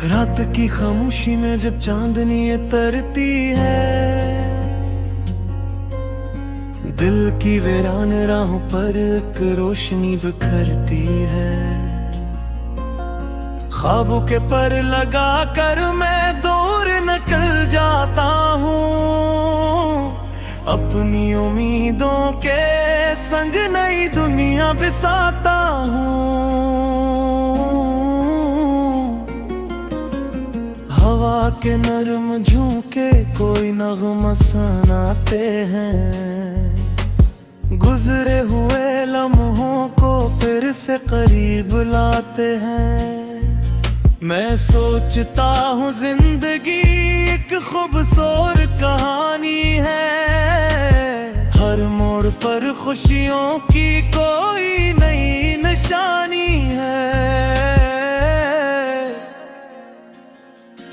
रात की खामोशी में जब चांदनी ये तरती है, दिल की वीरान राहों पर एक रोशनी बिखरती है। ख्वाबों के पर लगा कर मैं दूर निकल जाता हूँ, अपनी उम्मीदों के संग नई दुनिया बिसाता हूँ। हवा के नरम झोंके कोई नगमा सुनाते हैं, गुजरे हुए लम्हों को फिर से करीब लाते हैं। मैं सोचता हूँ जिंदगी एक खूबसूरत कहानी है, हर मोड़ पर खुशियों की कोई नई निशानी है।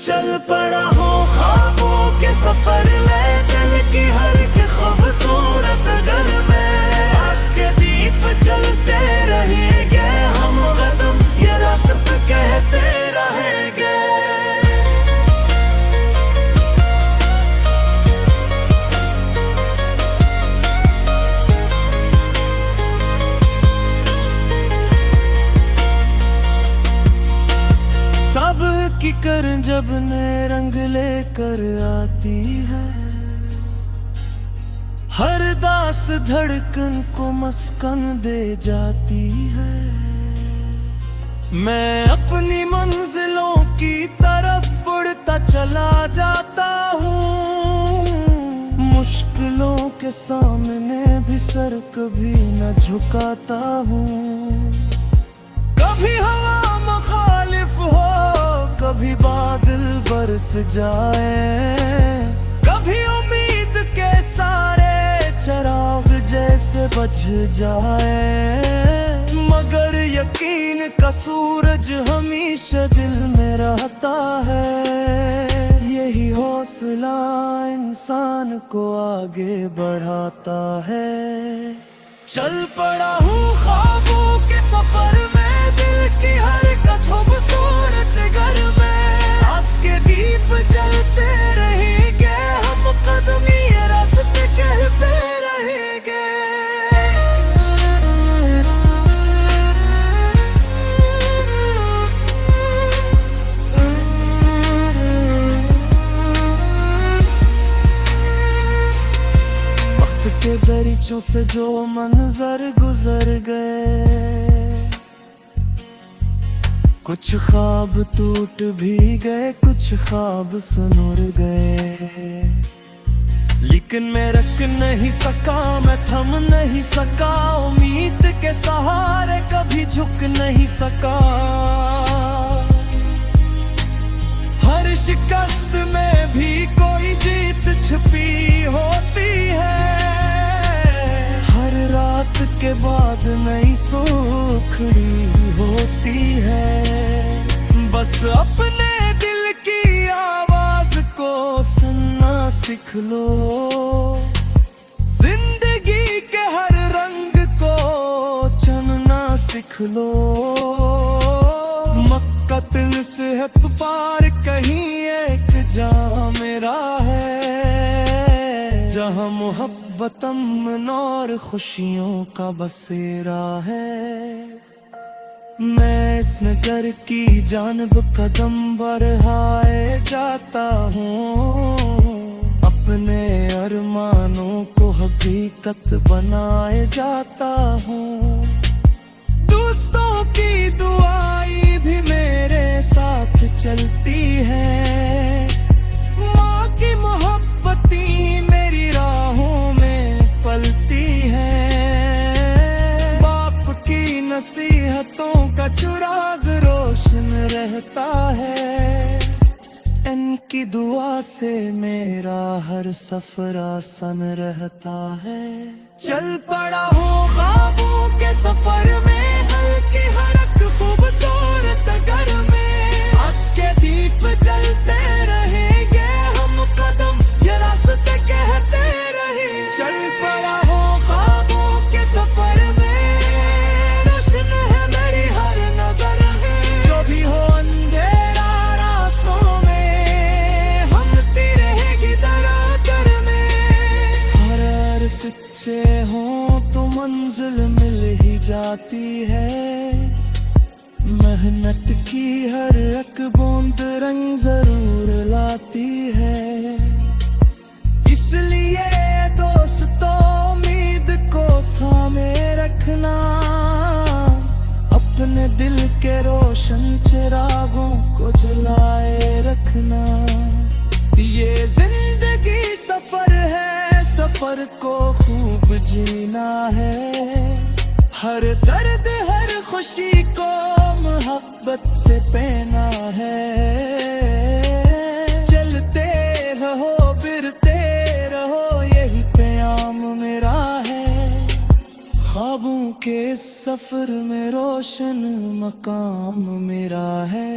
चल पड़ा हूँ ख्वाबों के सफर में, दिल की हर एक खूबसूरत घर में। आस के दीप जलते रहेंगे, हम कदम ये रास्ते कहते रहेंगे। सब की करन जब नए रंग लेकर आती है, हर दास धड़कन को मस्कन दे जाती है। मैं अपनी मंजिलों की तरफ बढ़ता चला जाता हूँ, मुश्किलों के सामने भी सर कभी न झुकाता हूँ। कभी हवा मुखालिफ हो, कभी बादल बरस जाए, कभी उम्मीद के सारे चिराग जैसे बुझ जाए, मगर यकीन का सूरज हमेशा दिल में रहता है। यही हौसला इंसान को आगे बढ़ाता है। चल पड़ा हूँ ख्वाबों के सफर में, दिल की हर एक खूबसूरत घर में। आस के दीप जलते रहेंगे, हम कदम ये रास्ते कहते रहेंगे। वक्त के दरीचों से जो मंजर गुजर गए, कुछ ख्वाब टूट भी गए, कुछ ख्वाब सुनुर गए। लेकिन मैं रख नहीं सका, मैं थम नहीं सका, उम्मीद के सहारे कभी झुक नहीं सका। हर शिकस्त में भी कोई जीत छुपी होती है, हर रात के बाद नई सूखड़ी होती है। बस अपने दिल की आवाज को सुनना सीख लो, जिंदगी के हर रंग को चुनना सीख लो। मक्का दिल से है पार कहीं एक जहां मेरा है, जहां मोहब्बत अमन और खुशियों का बसेरा है। मैं इस नगर की जानब कदम बढ़ाए जाता हूँ, अपने अरमानों को हकीकत बनाए जाता हूँ। दोस्तों की दुआएं भी मेरे साथ चलती है, माँ की मोहब्बती मेरी राहों में पलती है। बाप की नसीहतों का चिराग रोशन रहता है, इनकी दुआ से मेरा हर सफर आसान रहता है। चल पड़ा हूँ ख्वाबों के सफर में, हल्की हरक खूबसूरत घर में। आस के दीप जलते रहेंगे, हम कदम ये रास्ते कहते रहेंगे। चल पड़ा हूँ ख्वाबों के सफर में, रोशन है मेरी हर नजर है। जो भी हो अंधेरा आती है। मेहनत की हर एक बूंद रंग जरूर लाती है। इसलिए दोस्तों उम्मीद को थामे रखना, अपने दिल के रोशन चिरागों को जलाए रखना। ये जिंदगी सफर है, सफर को खूब जीना है। हर दर्द हर खुशी को मोहब्बत से पहना है। चलते रहो फिरते रहो यही प्याम मेरा है। ख्वाबों के इस सफर में रोशन मकाम मेरा है।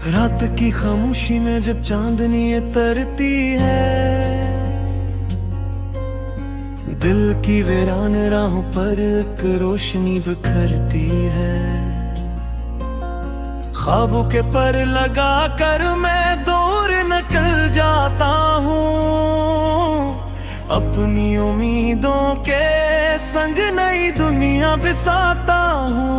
रात की खामोशी में जब चांदनी तरती है, दिल की वीरान राहों पर एक रोशनी बिखरती है। ख्वाबों के पर लगा कर मैं दूर निकल जाता हूँ, अपनी उम्मीदों के संग नई दुनिया बसाता हूँ।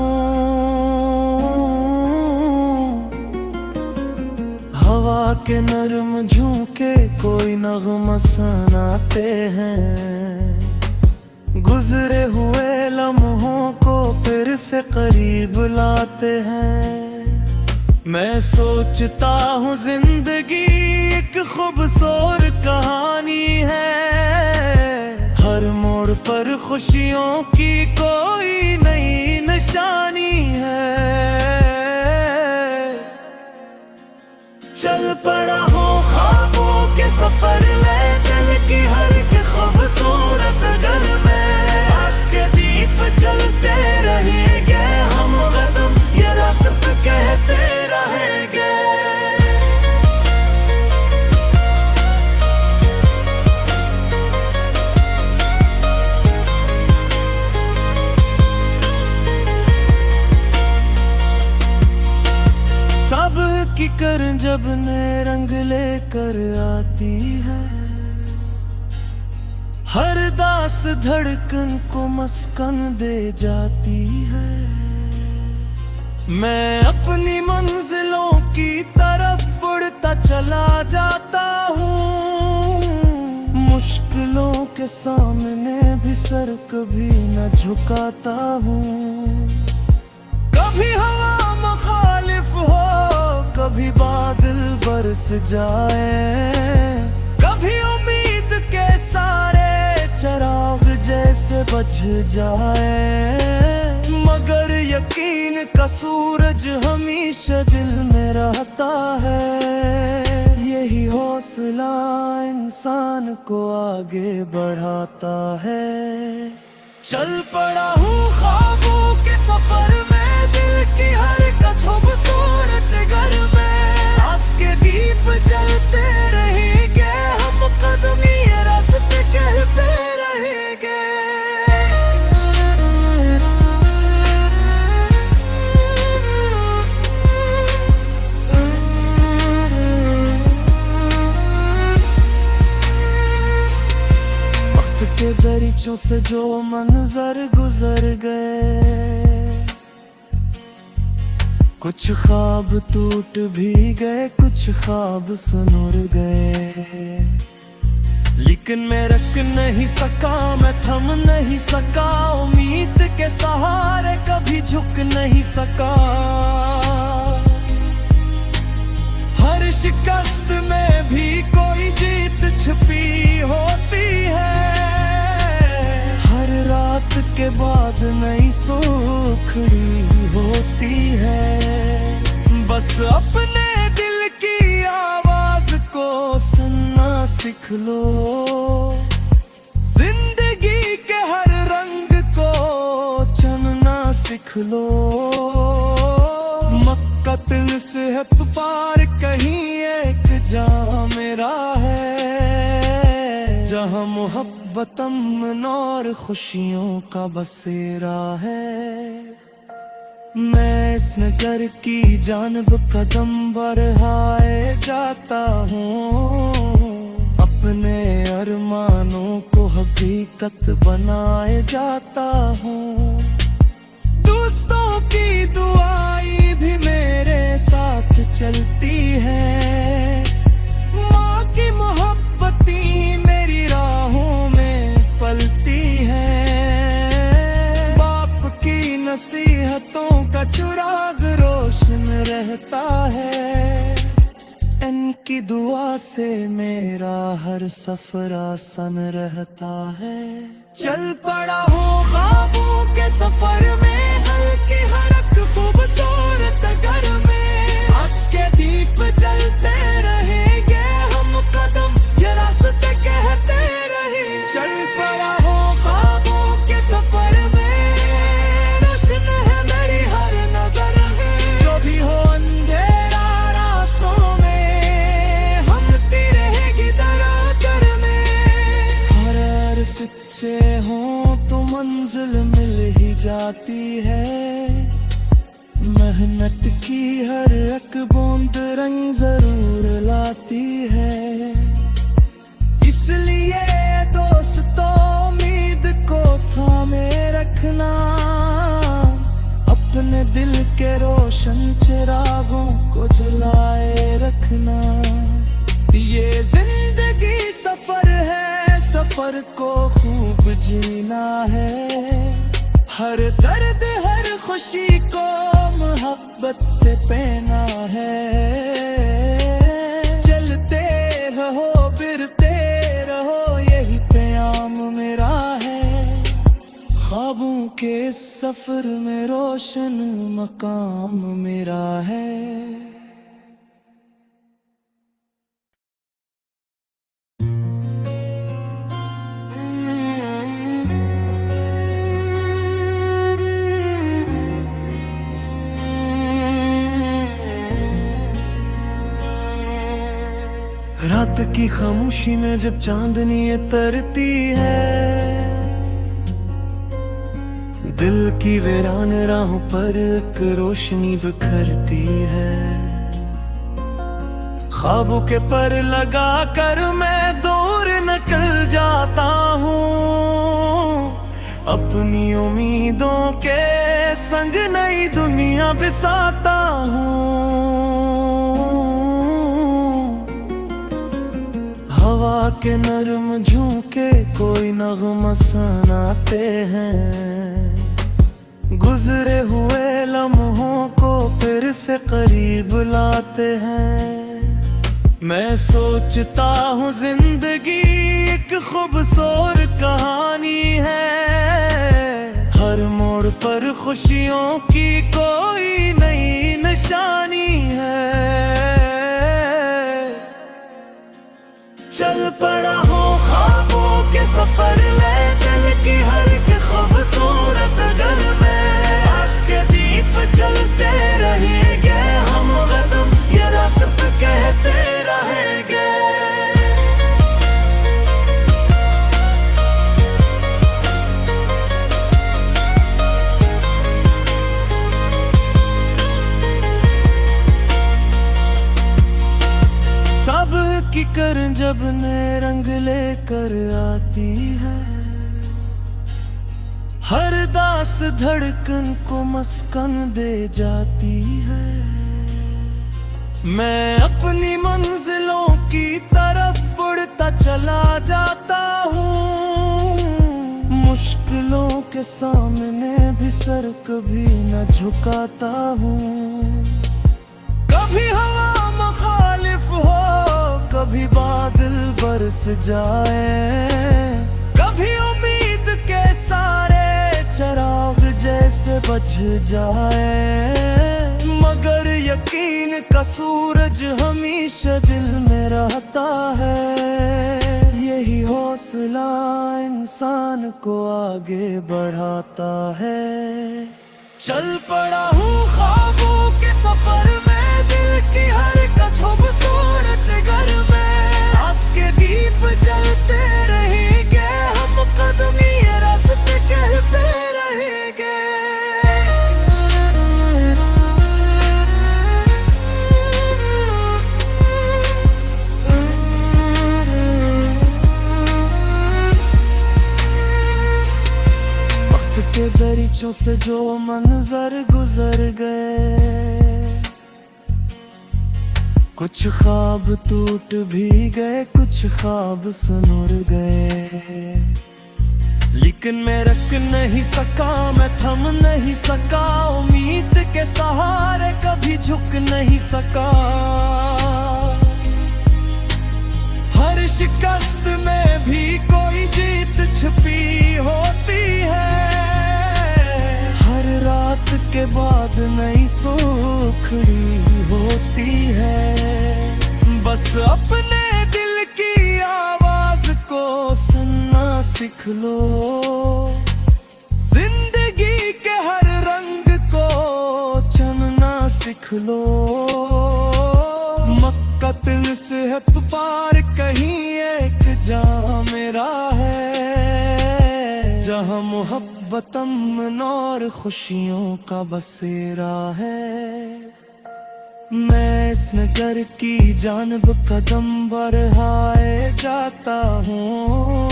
हवा के नरम झोंके कोई नगमा सुनाते हैं, गुजरे हुए लम्हों को फिर से करीब लाते हैं। मैं सोचता हूँ जिंदगी एक खूबसूरत कहानी है, हर मोड़ पर खुशियों की कोई नई निशानी है। चल पड़ा हूँ ख्वाबों के सफर में, दिल की हर एक खूबसूरत घर में। आस के दीप जलते रहेंगे हम कदम ये रास्ते कहते रहेंगे। सब की कर जब नए रंग लेकर आती है, हर दास धड़कन को मस्कन दे जाती है। मैं अपनी मंजिलों की तरफ बढ़ता चला जाता हूँ, मुश्किलों के सामने भी सर कभी न झुकाता हूँ। कभी हवा मुखालिफ हो, कभी बादल बरस जाए, कभी उम्मीद के सारे चिराग जैसे बुझ जाए, मगर यकीन का सूरज हमेशा दिल में रहता है। यही हौसला इंसान को आगे बढ़ाता है। चल पड़ा हूँ ख्वाबों के सफर में, दिल की हर एक खूबसूरत घर में। आस के दीप जलते रहेंगे हम कदम ये रास्ते कहते रहेंगे। वक्त के दरीचों से जो मंजर गुजर गए, कुछ ख्वाब टूट भी गए, कुछ ख्वाब सुनुर गए। लेकिन मैं रख नहीं सका, मैं थम नहीं सका, उम्मीद के सहारे कभी झुक नहीं सका। हर शिकस्त में भी कोई जीत छिपी होती है, हर रात के बाद नई सुखड़ी होती है। बस अपने दिल की आवाज को सुनना सीख लो, जिंदगी के हर रंग को चुनना सीख लो। मक्का दिल से है पार कहीं एक जहाँ मेरा है, जहाँ मोहब्बत मोहब्बत अमन और खुशियों का बसेरा है। मैं इस नगर की जानिब कदम बढ़ाए जाता हूँ, अपने अरमानों को हकीकत बनाए जाता हूँ। दोस्तों की दुआएं भी मेरे साथ चलती है, माँ की मोहब्बती मेरी राहों में पलती है। बाप की नसीहतों का चिराग रोशन रहता है, इनकी दुआ से मेरा हर सफर आसान रहता है। चल पड़ा हूँ ख्वाबों के सफर में, हल्की हरक खूबसूरत घर में, हंस के दीप जलते रहेंगे हम कदम ये रास्ते कहते रहे। चल पड़ा हूँ ख्वाबों के सफर में, रोशन है मेरी हर नजर है। जो भी हो अंधेरा रास्तों में, हमती रहेगी दरार में। हर सच्चे हों तो मंजिल मिल ही जाती है, मेहनत की हर एक बूंद रंग जरूर लाती है। इसलिए दोस्तों उम्मीद को थामे रखना, अपने दिल के रोशन चिरागों को जलाए रखना। ये जिंदगी सफर है, सफर को खूब जीना है। हर दर्द हर खुशी को मोहब्बत से पहना है। चलते रहो फिरते रहो यही प्याम मेरा है, ख्वाबों के इस सफर में रोशन मकाम मेरा है। रात की खामोशी में जब चांदनी तरती है, दिल की वीरान राहों पर एक रोशनी बिखरती है। ख्वाबों के पर लगा कर मैं दूर निकल जाता हूँ, अपनी उम्मीदों के संग नई दुनिया बिसाता हूँ। हवा के नरम झोंके कोई नगमा सुनाते हैं, गुजरे हुए लम्हों को फिर से करीब लाते हैं। मैं सोचता हूँ जिंदगी एक खूबसूरत कहानी है, हर मोड़ पर खुशियों की कोई नई निशानी है। चल पड़ा हूँ ख्वाबों के सफर में, दिल की हर एक खूबसूरत घर में, आस के दीप जलते रहेंगे हम कदम ये रास्ते कहते रहेंगे। सब की करन जब नए रंग लेकर आती है, हर दास धड़कन को मस्कन दे जाती है। मैं अपनी मंजिलों की तरफ बढ़ता चला जाता हूँ, मुश्किलों के सामने भी सर कभी न झुकाता हूँ। कभी हवा मुखालिफ हो, कभी बादल बरस जाए, कभी उम्मीद के सारे चराग जैसे बुझ जाए, मगर यकीन का सूरज हमेशा दिल में रहता है। यही हौसला इंसान को आगे बढ़ाता है। चल पड़ा हूँ ख्वाबों के सफर में, दिल की हर एक खूबसूरत घर में, आस के दीप जलते रहेंगे हम आंखों से जो मंजर गुजर गए, कुछ ख्वाब टूट भी गए, कुछ ख्वाब सुनुर गए। लेकिन मैं रख नहीं सका, मैं थम नहीं सका, उम्मीद के सहारे कभी झुक नहीं सका। हर शिकस्त में भी कोई जीत छुपी होती है, हर रात के बाद नई सुखड़ी होती है। बस अपने दिल की आवाज को सुनना सीख लो, जिंदगी के हर रंग को चुनना सीख लो। मक्का तिल से है पार कहीं एक जहां मेरा है, जहां मोहब्बत अमन और खुशियों का बसेरा है। मैं इस नगर की जानिब कदम बढ़ाए जाता हूँ,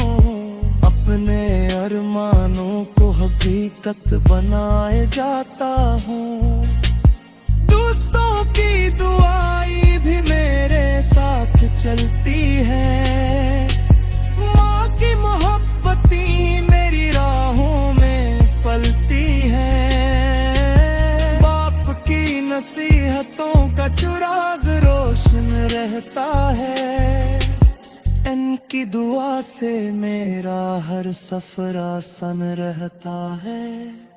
अपने अरमानों को हकीकत बनाए जाता हूँ। दोस्तों की दुआएं भी मेरे साथ चलती है, माँ की मोहब्बती मेरी राहों में पलती है। बाप की नसीहतों का चिराग रोशन रहता है, इनकी दुआ से मेरा हर सफर आसान रहता है।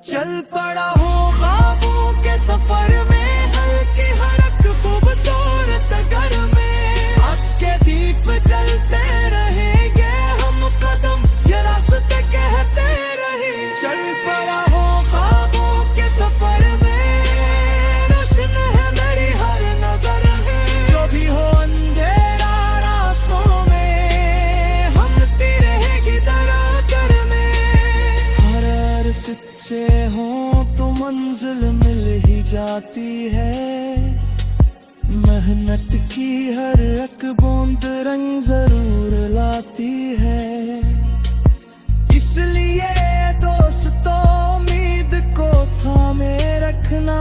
चल पड़ा हूँ ख्वाबों के सफर में, हल्की हरक खूबसूरत घर में, आस के दीप जलते रहेंगे हम, कदम ये रास्ते कहते रहे। चल पड़ा हूँ ख्वाबों के सफर में, रोशन है मेरी हर नजर है। जो भी हो अंधेरा रास्तों में, हम रहेगी दरार में। हर सच्चे हो तो मंजिल मिल ही जाती है, मेहनत की हर एक बूंद रंग जरूर लाती है। इसलिए दोस्तों उम्मीद को थामे रखना,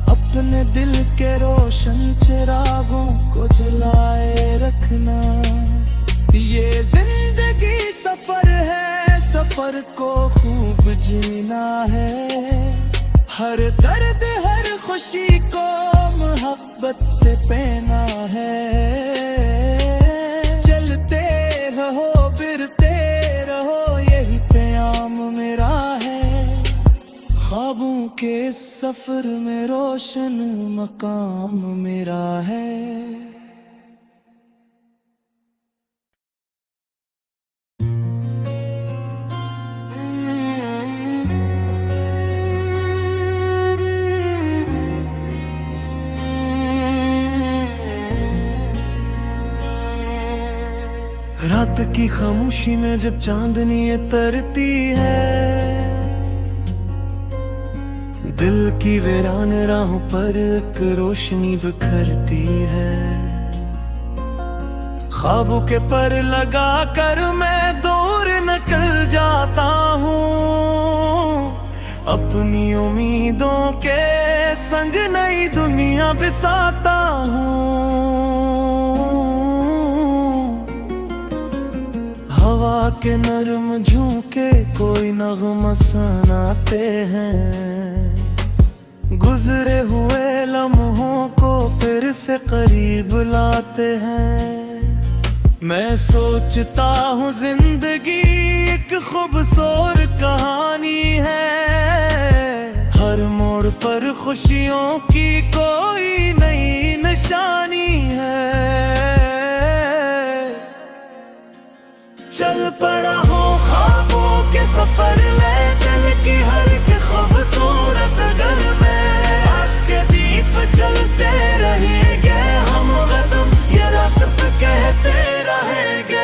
अपने दिल के रोशन चिरागों को जलाए रखना। ये जिंदगी सफर है, सफर को खूब जीना है, हर दर्द हर खुशी को मोहब्बत से पहना है। चलते रहो बिरते रहो, यही प्याम मेरा है, ख्वाबों के इस सफर में रोशन मकाम मेरा है। रात की खामोशी में जब चांदनी तरती है, दिल की वीरान राहों पर एक रोशनी बिखरती है। ख्वाबों के पर लगा कर मैं दूर निकल जाता हूँ, अपनी उम्मीदों के संग नई दुनिया बसाता हूँ। हवा के नरम झोंके कोई नगमा सुनाते हैं, गुजरे हुए लम्हों को फिर से करीब लाते हैं। मैं सोचता हूँ जिंदगी एक खूबसूरत कहानी है, हर मोड़ पर खुशियों की कोई नई निशानी है। चल पड़ा हूँ ख्वाबों के सफर में, दिल की हर एक खूबसूरत घर में, आस के दीप जलते रहेंगे हम, कदम ये रास्ते कहते रहेंगे।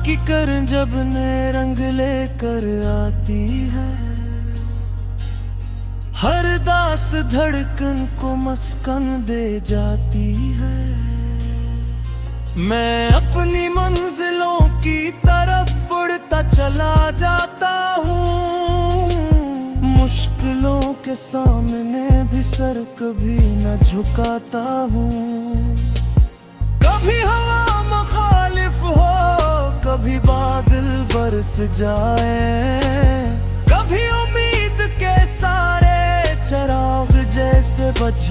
की कर जब नए रंग लेकर आती है, उदास धड़कन को मस्कन दे जाती है। मैं अपनी मंजिलों की तरफ बढ़ता चला जाता हूँ, मुश्किलों के सामने भी सर कभी न झुकाता हूँ। कभी हवा मुखालिफ हो, कभी बादल बरस जाए, कभी उम्मीद के सारे चराग जैसे बज